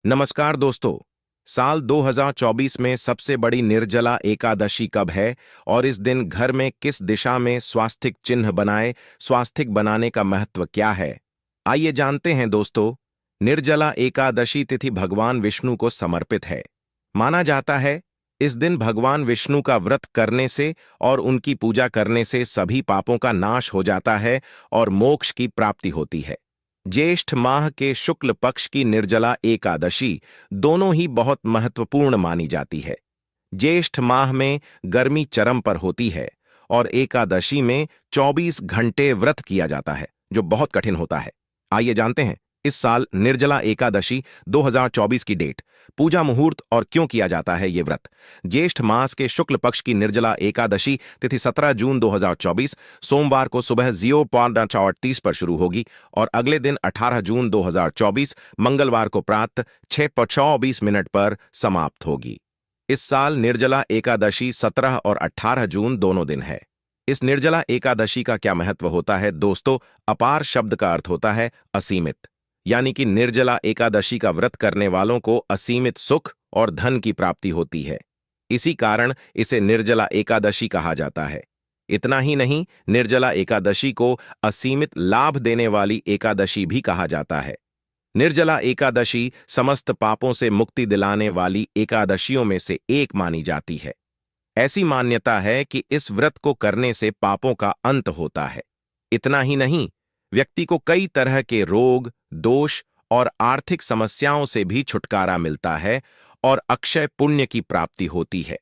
नमस्कार दोस्तों। साल 2024 में सबसे बड़ी निर्जला एकादशी कब है और इस दिन घर में किस दिशा में स्वास्तिक चिन्ह बनाए, स्वास्तिक बनाने का महत्व क्या है? आइए जानते हैं दोस्तों। निर्जला एकादशी तिथि भगवान विष्णु को समर्पित है। माना जाता है इस दिन भगवान विष्णु का व्रत करने से और उनकी पूजा करने से सभी पापों का नाश हो जाता है और मोक्ष की प्राप्ति होती है। ज्येष्ठ माह के शुक्ल पक्ष की निर्जला एकादशी दोनों ही बहुत महत्वपूर्ण मानी जाती है। ज्येष्ठ माह में गर्मी चरम पर होती है और एकादशी में 24 घंटे व्रत किया जाता है, जो बहुत कठिन होता है। आइए जानते हैं इस साल निर्जला एकादशी 2024 की डेट, पूजा मुहूर्त और क्यों किया जाता है ये व्रत। ज्येष्ठ मास के शुक्ल पक्ष की निर्जला एकादशी तिथि 17 जून 2024 सोमवार को सुबह 0:38 पर शुरू होगी और अगले दिन 18 जून 2024 मंगलवार को प्रातः 6:24 पर समाप्त होगी। इस साल निर्जला एकादशी 17 और 18 जून दोनों दिन है। इस निर्जला एकादशी का क्या महत्व होता है दोस्तों? अपार शब्द का अर्थ होता है असीमित, यानी कि निर्जला एकादशी का व्रत करने वालों को असीमित सुख और धन की प्राप्ति होती है। इसी कारण इसे निर्जला एकादशी कहा जाता है। इतना ही नहीं, निर्जला एकादशी को असीमित लाभ देने वाली एकादशी भी कहा जाता है। निर्जला एकादशी समस्त पापों से मुक्ति दिलाने वाली एकादशियों में से एक मानी जाती है। ऐसी मान्यता है कि इस व्रत को करने से पापों का अंत होता है। इतना ही नहीं, व्यक्ति को कई तरह के रोग, दोष और आर्थिक समस्याओं से भी छुटकारा मिलता है और अक्षय पुण्य की प्राप्ति होती है।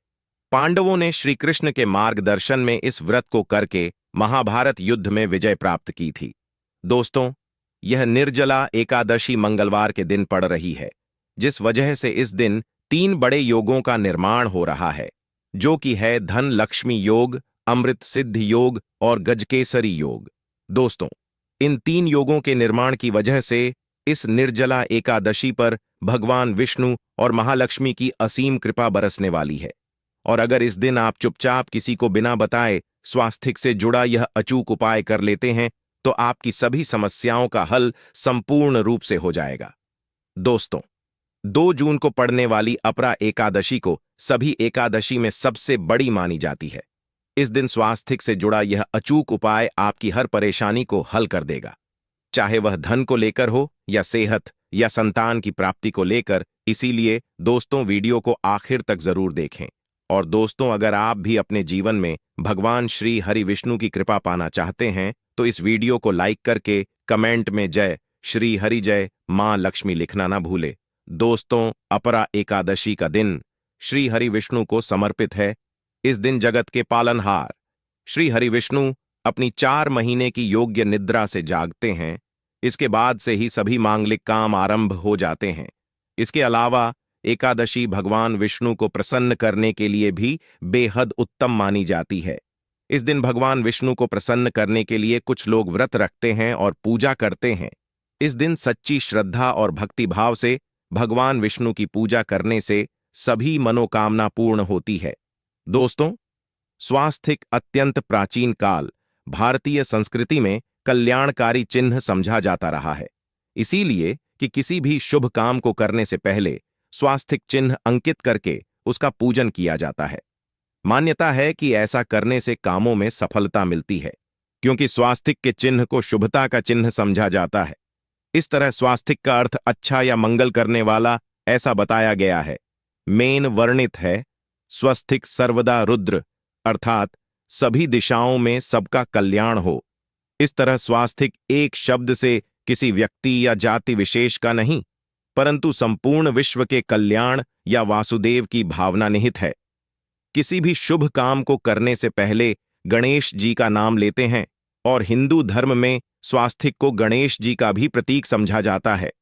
पांडवों ने श्री कृष्ण के मार्गदर्शन में इस व्रत को करके महाभारत युद्ध में विजय प्राप्त की थी। दोस्तों, यह निर्जला एकादशी मंगलवार के दिन पड़ रही है, जिस वजह से इस दिन 3 बड़े योगों का निर्माण हो रहा है, जो कि है धन लक्ष्मी योग, अमृत सिद्धि योग और गजकेसरी योग। दोस्तों, इन 3 योगों के निर्माण की वजह से इस निर्जला एकादशी पर भगवान विष्णु और महालक्ष्मी की असीम कृपा बरसने वाली है। और अगर इस दिन आप चुपचाप किसी को बिना बताए स्वास्तिक से जुड़ा यह अचूक उपाय कर लेते हैं, तो आपकी सभी समस्याओं का हल संपूर्ण रूप से हो जाएगा। दोस्तों, 2 जून को पड़ने वाली अपरा एकादशी को सभी एकादशी में सबसे बड़ी मानी जाती है। इस दिन स्वास्तिक से जुड़ा यह अचूक उपाय आपकी हर परेशानी को हल कर देगा, चाहे वह धन को लेकर हो या सेहत या संतान की प्राप्ति को लेकर। इसीलिए दोस्तों, वीडियो को आखिर तक जरूर देखें। और दोस्तों, अगर आप भी अपने जीवन में भगवान श्री हरि विष्णु की कृपा पाना चाहते हैं, तो इस वीडियो को लाइक करके कमेंट में जय श्री हरि जय मां लक्ष्मी लिखना ना भूले। दोस्तों, अपरा एकादशी का दिन श्री हरि विष्णु को समर्पित है। इस दिन जगत के पालनहार श्री हरि विष्णु अपनी 4 महीने की योग्य निद्रा से जागते हैं। इसके बाद से ही सभी मांगलिक काम आरंभ हो जाते हैं। इसके अलावा एकादशी भगवान विष्णु को प्रसन्न करने के लिए भी बेहद उत्तम मानी जाती है। इस दिन भगवान विष्णु को प्रसन्न करने के लिए कुछ लोग व्रत रखते हैं और पूजा करते हैं। इस दिन सच्ची श्रद्धा और भक्तिभाव से भगवान विष्णु की पूजा करने से सभी मनोकामना पूर्ण होती है। दोस्तों, स्वास्तिक अत्यंत प्राचीन काल भारतीय संस्कृति में कल्याणकारी चिन्ह समझा जाता रहा है। इसीलिए कि किसी भी शुभ काम को करने से पहले स्वास्तिक चिन्ह अंकित करके उसका पूजन किया जाता है। मान्यता है कि ऐसा करने से कामों में सफलता मिलती है, क्योंकि स्वास्तिक के चिन्ह को शुभता का चिन्ह समझा जाता है। इस तरह स्वास्तिक का अर्थ अच्छा या मंगल करने वाला ऐसा बताया गया है। मेन वर्णित है स्वस्तिक सर्वदा रुद्र, अर्थात सभी दिशाओं में सबका कल्याण हो। इस तरह स्वास्तिक एक शब्द से किसी व्यक्ति या जाति विशेष का नहीं, परंतु संपूर्ण विश्व के कल्याण या वासुदेव की भावना निहित है। किसी भी शुभ काम को करने से पहले गणेश जी का नाम लेते हैं और हिंदू धर्म में स्वास्तिक को गणेश जी का भी प्रतीक समझा जाता है।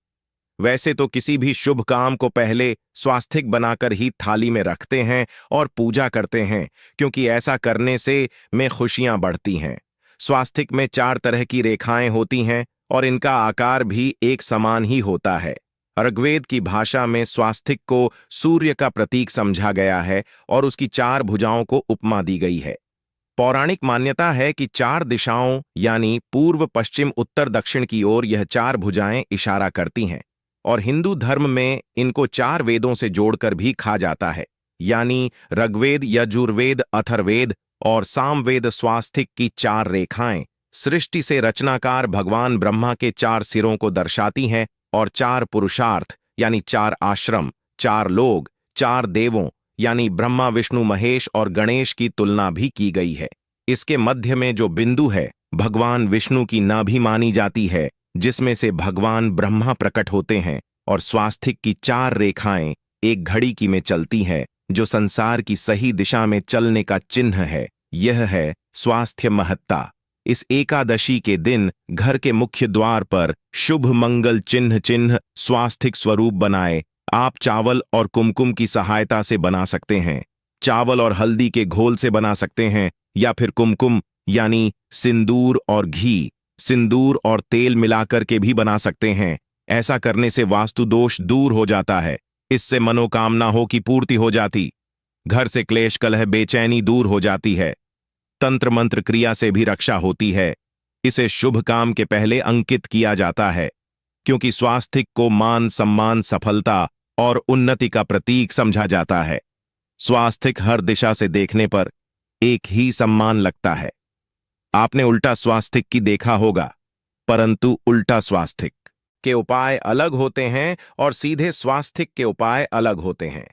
वैसे तो किसी भी शुभ काम को पहले स्वास्तिक बनाकर ही थाली में रखते हैं और पूजा करते हैं, क्योंकि ऐसा करने से में खुशियां बढ़ती हैं। स्वास्तिक में 4 तरह की रेखाएं होती हैं और इनका आकार भी एक समान ही होता है। ऋग्वेद की भाषा में स्वास्तिक को सूर्य का प्रतीक समझा गया है और उसकी 4 भुजाओं को उपमा दी गई है। पौराणिक मान्यता है कि 4 दिशाओं यानी पूर्व, पश्चिम, उत्तर, दक्षिण की ओर यह 4 भुजाएं इशारा करती हैं और हिंदू धर्म में इनको 4 वेदों से जोड़कर भी खा जाता है, यानी ऋग्वेद, यजुर्वेद, अथर्ववेद और सामवेद। स्वास्तिक की 4 रेखाएं सृष्टि से रचनाकार भगवान ब्रह्मा के 4 सिरों को दर्शाती हैं और 4 पुरुषार्थ यानी 4 आश्रम, 4 लोग, 4 देवों यानी ब्रह्मा, विष्णु, महेश और गणेश की तुलना भी की गई है। इसके मध्य में जो बिंदु है भगवान विष्णु की नाभि मानी जाती है, जिसमें से भगवान ब्रह्मा प्रकट होते हैं। और स्वास्तिक की 4 रेखाएं एक घड़ी की में चलती है, जो संसार की सही दिशा में चलने का चिन्ह है। यह है स्वास्थ्य महत्ता। इस एकादशी के दिन घर के मुख्य द्वार पर शुभ मंगल चिन्ह स्वास्तिक स्वरूप बनाए। आप चावल और कुमकुम की सहायता से बना सकते हैं। चावल और हल्दी के घोल से बना सकते हैं, या फिर कुमकुम यानी सिंदूर और घी, सिंदूर और तेल मिलाकर के भी बना सकते हैं। ऐसा करने से वास्तु दोष दूर हो जाता है। इससे मनोकामनाओं की पूर्ति हो जाती, घर से क्लेश, कलह, बेचैनी दूर हो जाती है। तंत्र मंत्र क्रिया से भी रक्षा होती है। इसे शुभ काम के पहले अंकित किया जाता है, क्योंकि स्वास्तिक को मान, सम्मान, सफलता और उन्नति का प्रतीक समझा जाता है। स्वास्तिक हर दिशा से देखने पर एक ही सम्मान लगता है। आपने उल्टा स्वास्तिक की देखा होगा, परंतु उल्टा स्वास्तिक के उपाय अलग होते हैं और सीधे स्वास्तिक के उपाय अलग होते हैं।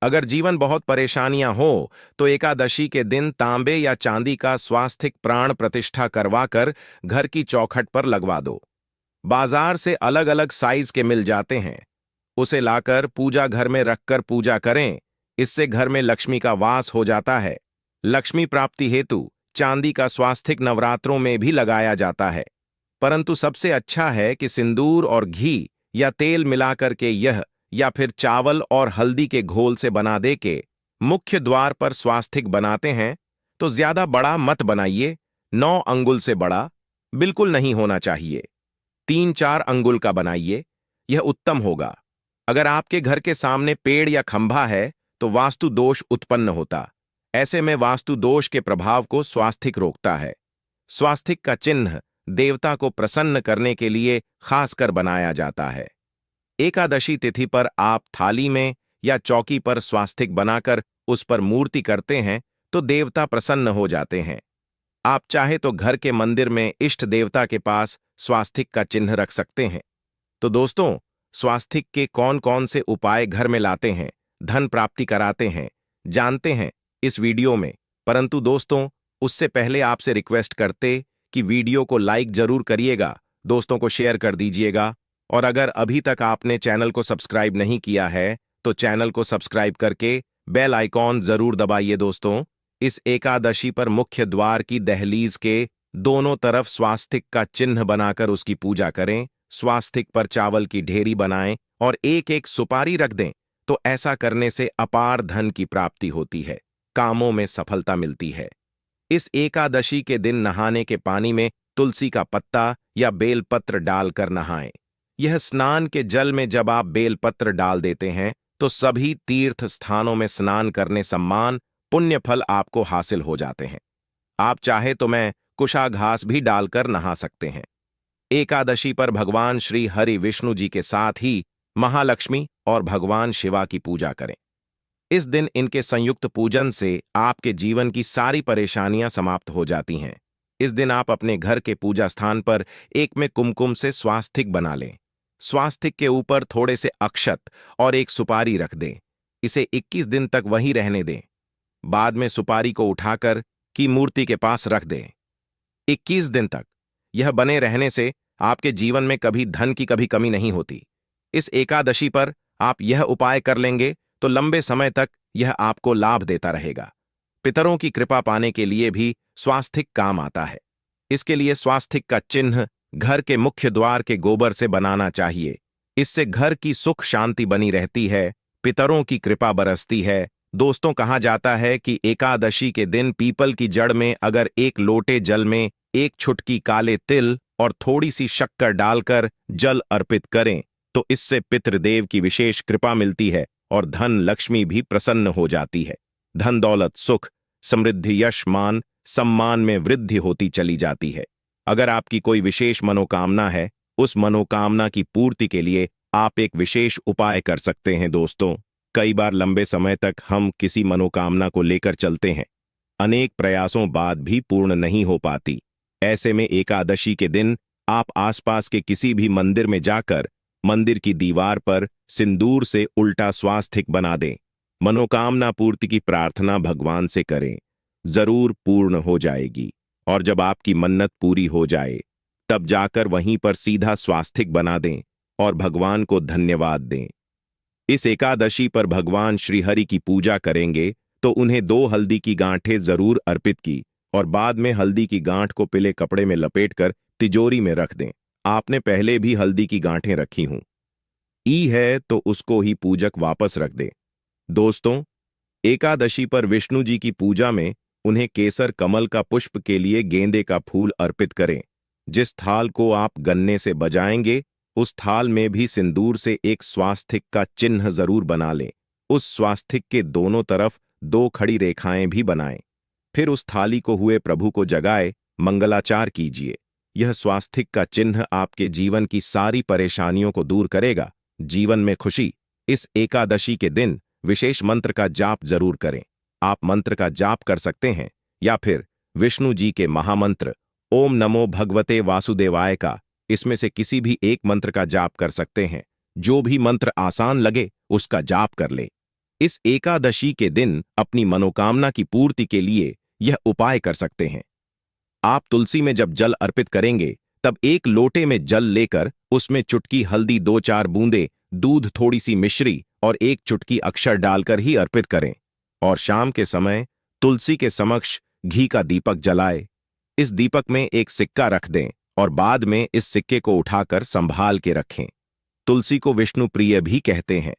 अगर जीवन बहुत परेशानियां हो तो एकादशी के दिन तांबे या चांदी का स्वास्तिक प्राण प्रतिष्ठा करवाकर घर की चौखट पर लगवा दो। बाजार से अलग अलग साइज के मिल जाते हैं, उसे लाकर पूजा घर में रखकर पूजा करें। इससे घर में लक्ष्मी का वास हो जाता है। लक्ष्मी प्राप्ति हेतु चांदी का स्वास्तिक नवरात्रों में भी लगाया जाता है, परंतु सबसे अच्छा है कि सिंदूर और घी या तेल मिलाकर के यह, या फिर चावल और हल्दी के घोल से बना दे के मुख्य द्वार पर स्वास्तिक बनाते हैं तो ज्यादा बड़ा मत बनाइए। 9 अंगुल से बड़ा बिल्कुल नहीं होना चाहिए। 3-4 अंगुल का बनाइए, यह उत्तम होगा। अगर आपके घर के सामने पेड़ या खंभा है तो वास्तु दोष उत्पन्न होता। ऐसे में वास्तु दोष के प्रभाव को स्वास्तिक रोकता है। स्वास्तिक का चिन्ह देवता को प्रसन्न करने के लिए खासकर बनाया जाता है। एकादशी तिथि पर आप थाली में या चौकी पर स्वास्तिक बनाकर उस पर मूर्ति करते हैं तो देवता प्रसन्न हो जाते हैं। आप चाहे तो घर के मंदिर में इष्ट देवता के पास स्वास्तिक का चिन्ह रख सकते हैं। तो दोस्तों, स्वास्तिक के कौन कौन से उपाय घर में लाते हैं, धन प्राप्ति कराते हैं, जानते हैं इस वीडियो में। परंतु दोस्तों, उससे पहले आपसे रिक्वेस्ट करते कि वीडियो को लाइक जरूर करिएगा, दोस्तों को शेयर कर दीजिएगा, और अगर अभी तक आपने चैनल को सब्सक्राइब नहीं किया है तो चैनल को सब्सक्राइब करके बेल आइकॉन जरूर दबाइए। दोस्तों, इस एकादशी पर मुख्य द्वार की दहलीज के दोनों तरफ स्वास्तिक का चिन्ह बनाकर उसकी पूजा करें। स्वास्तिक पर चावल की ढेरी बनाएं और एक एक सुपारी रख दें, तो ऐसा करने से अपार धन की प्राप्ति होती है, कामों में सफलता मिलती है। इस एकादशी के दिन नहाने के पानी में तुलसी का पत्ता या बेलपत्र डालकर नहाएं। यह स्नान के जल में जब आप बेलपत्र डाल देते हैं तो सभी तीर्थ स्थानों में स्नान करने सम्मान, पुण्य फल आपको हासिल हो जाते हैं। आप चाहे तो मैं कुशाघास भी डालकर नहा सकते हैं। एकादशी पर भगवान श्री हरि विष्णु जी के साथ ही महालक्ष्मी और भगवान शिवा की पूजा करें। इस दिन इनके संयुक्त पूजन से आपके जीवन की सारी परेशानियां समाप्त हो जाती हैं। इस दिन आप अपने घर के पूजा स्थान पर एक में कुमकुम से स्वास्तिक बना लें। स्वास्तिक के ऊपर थोड़े से अक्षत और एक सुपारी रख दें। इसे 21 दिन तक वहीं रहने दें। बाद में सुपारी को उठाकर की मूर्ति के पास रख दें। 21 दिन तक यह बने रहने से आपके जीवन में कभी धन की कभी कमी नहीं होती। इस एकादशी पर आप यह उपाय कर लेंगे तो लंबे समय तक यह आपको लाभ देता रहेगा। पितरों की कृपा पाने के लिए भी स्वास्तिक काम आता है। इसके लिए स्वास्तिक का चिन्ह घर के मुख्य द्वार के गोबर से बनाना चाहिए। इससे घर की सुख शांति बनी रहती है, पितरों की कृपा बरसती है। दोस्तों, कहा जाता है कि एकादशी के दिन पीपल की जड़ में अगर एक लोटे जल में एक छुटकी काले तिल और थोड़ी सी शक्कर डालकर जल अर्पित करें तो इससे पितृदेव की विशेष कृपा मिलती है और धन लक्ष्मी भी प्रसन्न हो जाती है। धन दौलत, सुख, समृद्धि, यश, मान, सम्मान में वृद्धि होती चली जाती है। अगर आपकी कोई विशेष मनोकामना है, उस मनोकामना की पूर्ति के लिए आप एक विशेष उपाय कर सकते हैं दोस्तों। कई बार लंबे समय तक हम किसी मनोकामना को लेकर चलते हैं, अनेक प्रयासों बाद भी पूर्ण नहीं हो पाती। ऐसे में एकादशी के दिन आप आसपास के किसी भी मंदिर में जाकर मंदिर की दीवार पर सिंदूर से उल्टा स्वास्तिक बना दें। मनोकामना पूर्ति की प्रार्थना भगवान से करें, जरूर पूर्ण हो जाएगी। और जब आपकी मन्नत पूरी हो जाए तब जाकर वहीं पर सीधा स्वास्तिक बना दें और भगवान को धन्यवाद दें। इस एकादशी पर भगवान श्रीहरि की पूजा करेंगे तो उन्हें 2 हल्दी की गांठें जरूर अर्पित की और बाद में हल्दी की गांठ को पीले कपड़े में लपेटकर तिजोरी में रख दें। आपने पहले भी हल्दी की गांठें रखी हों, ई है तो उसको ही पूजक वापस रख दे। दोस्तों, एकादशी पर विष्णु जी की पूजा में उन्हें केसर कमल का पुष्प के लिए गेंदे का फूल अर्पित करें। जिस थाल को आप गन्ने से बजाएंगे उस थाल में भी सिंदूर से एक स्वास्तिक का चिन्ह जरूर बना लें। उस स्वास्तिक के दोनों तरफ 2 खड़ी रेखाएं भी बनाएं। फिर उस थाली को हुए प्रभु को जगाए मंगलाचार कीजिए। यह स्वास्तिक का चिन्ह आपके जीवन की सारी परेशानियों को दूर करेगा, जीवन में खुशी। इस एकादशी के दिन विशेष मंत्र का जाप जरूर करें। आप मंत्र का जाप कर सकते हैं या फिर विष्णु जी के महामंत्र ओम नमो भगवते वासुदेवाय का, इसमें से किसी भी एक मंत्र का जाप कर सकते हैं। जो भी मंत्र आसान लगे उसका जाप कर ले। इस एकादशी के दिन अपनी मनोकामना की पूर्ति के लिए यह उपाय कर सकते हैं। आप तुलसी में जब जल अर्पित करेंगे तब 1 लोटे में जल लेकर उसमें चुटकी हल्दी, 2-4 बूंदे दूध, थोड़ी सी मिश्री और 1 चुटकी अक्षर डालकर ही अर्पित करें। और शाम के समय तुलसी के समक्ष घी का दीपक जलाए। इस दीपक में एक सिक्का रख दें और बाद में इस सिक्के को उठाकर संभाल के रखें। तुलसी को विष्णु प्रिय भी कहते हैं,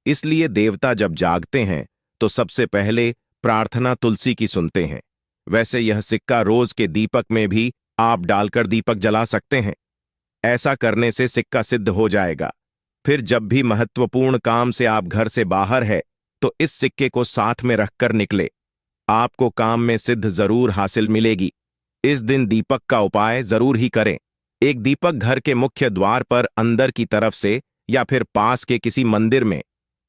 इसलिए देवता जब जागते हैं तो सबसे पहले प्रार्थना तुलसी की सुनते हैं। वैसे यह सिक्का रोज के दीपक में भी आप डालकर दीपक जला सकते हैं। ऐसा करने से सिक्का सिद्ध हो जाएगा। फिर जब भी महत्वपूर्ण काम से आप घर से बाहर है तो इस सिक्के को साथ में रखकर निकले। आपको काम में सिद्ध जरूर हासिल मिलेगी। इस दिन दीपक का उपाय जरूर ही करें। एक दीपक घर के मुख्य द्वार पर अंदर की तरफ से या फिर पास के किसी मंदिर में,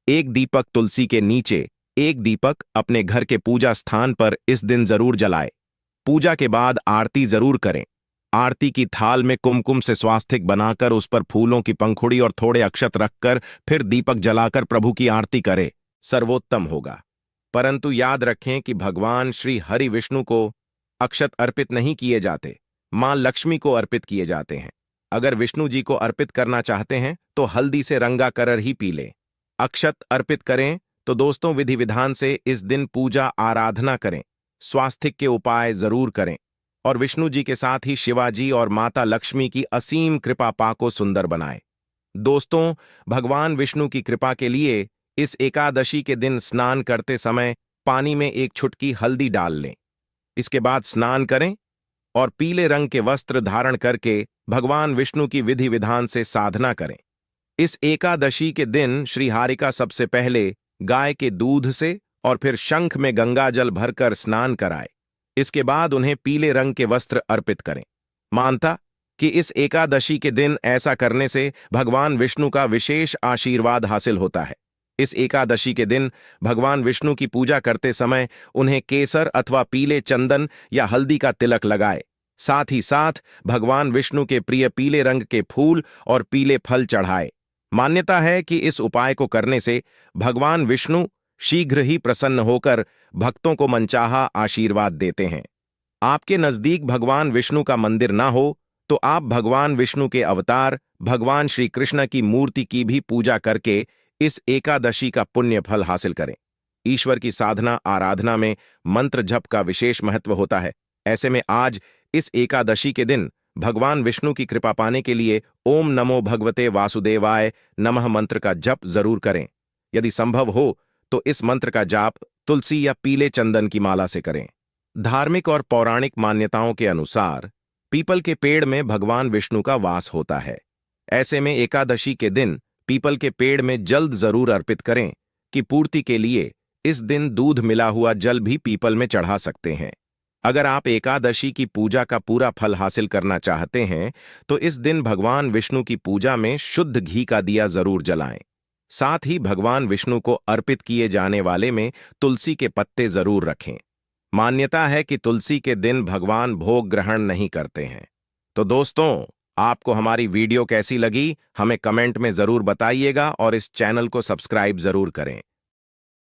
एक दीपक तुलसी के नीचे, एक दीपक अपने घर के पूजा स्थान पर इस दिन जरूर जलाए। पूजा के बाद आरती जरूर करें। आरती की थाल में कुमकुम से स्वास्तिक बनाकर उस पर फूलों की पंखुड़ी और थोड़े अक्षत रखकर फिर दीपक जलाकर प्रभु की आरती करें, सर्वोत्तम होगा। परंतु याद रखें कि भगवान श्री हरि विष्णु को अक्षत अर्पित नहीं किए जाते, मां लक्ष्मी को अर्पित किए जाते हैं। अगर विष्णु जी को अर्पित करना चाहते हैं तो हल्दी से रंगा करर ही पी लें। अक्षत अर्पित करें तो दोस्तों विधि विधान से इस दिन पूजा आराधना करें, स्वास्तिक के उपाय जरूर करें और विष्णु जी के साथ ही शिवाजी और माता लक्ष्मी की असीम कृपा पाको सुंदर बनाए। दोस्तों, भगवान विष्णु की कृपा के लिए इस एकादशी के दिन स्नान करते समय पानी में 1 चुटकी हल्दी डाल लें। इसके बाद स्नान करें और पीले रंग के वस्त्र धारण करके भगवान विष्णु की विधि विधान से साधना करें। इस एकादशी के दिन श्रीहारिका सबसे पहले गाय के दूध से और फिर शंख में गंगाजल भरकर स्नान कराए। इसके बाद उन्हें पीले रंग के वस्त्र अर्पित करें। मानता कि इस एकादशी के दिन ऐसा करने से भगवान विष्णु का विशेष आशीर्वाद हासिल होता है। इस एकादशी के दिन भगवान विष्णु की पूजा करते समय उन्हें केसर अथवा पीले चंदन या हल्दी का तिलक लगाए। साथ ही साथ भगवान विष्णु के प्रिय पीले रंग के फूल और पीले फल चढ़ाए। मान्यता है कि इस उपाय को करने से भगवान विष्णु शीघ्र ही प्रसन्न होकर भक्तों को मनचाहा आशीर्वाद देते हैं। आपके नजदीक भगवान विष्णु का मंदिर ना हो तो आप भगवान विष्णु के अवतार भगवान श्री कृष्ण की मूर्ति की भी पूजा करके इस एकादशी का पुण्य फल हासिल करें। ईश्वर की साधना आराधना में मंत्र जप का विशेष महत्व होता है। ऐसे में आज इस एकादशी के दिन भगवान विष्णु की कृपा पाने के लिए ओम नमो भगवते वासुदेवाय नमः मंत्र का जप जरूर करें। यदि संभव हो तो इस मंत्र का जाप तुलसी या पीले चंदन की माला से करें। धार्मिक और पौराणिक मान्यताओं के अनुसार पीपल के पेड़ में भगवान विष्णु का वास होता है। ऐसे में एकादशी के दिन पीपल के पेड़ में जल जरूर अर्पित करें कि पूर्ति के लिए इस दिन दूध मिला हुआ जल भी पीपल में चढ़ा सकते हैं। अगर आप एकादशी की पूजा का पूरा फल हासिल करना चाहते हैं तो इस दिन भगवान विष्णु की पूजा में शुद्ध घी का दिया जरूर जलाएं। साथ ही भगवान विष्णु को अर्पित किए जाने वाले में तुलसी के पत्ते जरूर रखें। मान्यता है कि तुलसी के दिन भगवान भोग ग्रहण नहीं करते हैं। तो दोस्तों, आपको हमारी वीडियो कैसी लगी हमें कमेंट में जरूर बताइएगा और इस चैनल को सब्सक्राइब जरूर करें।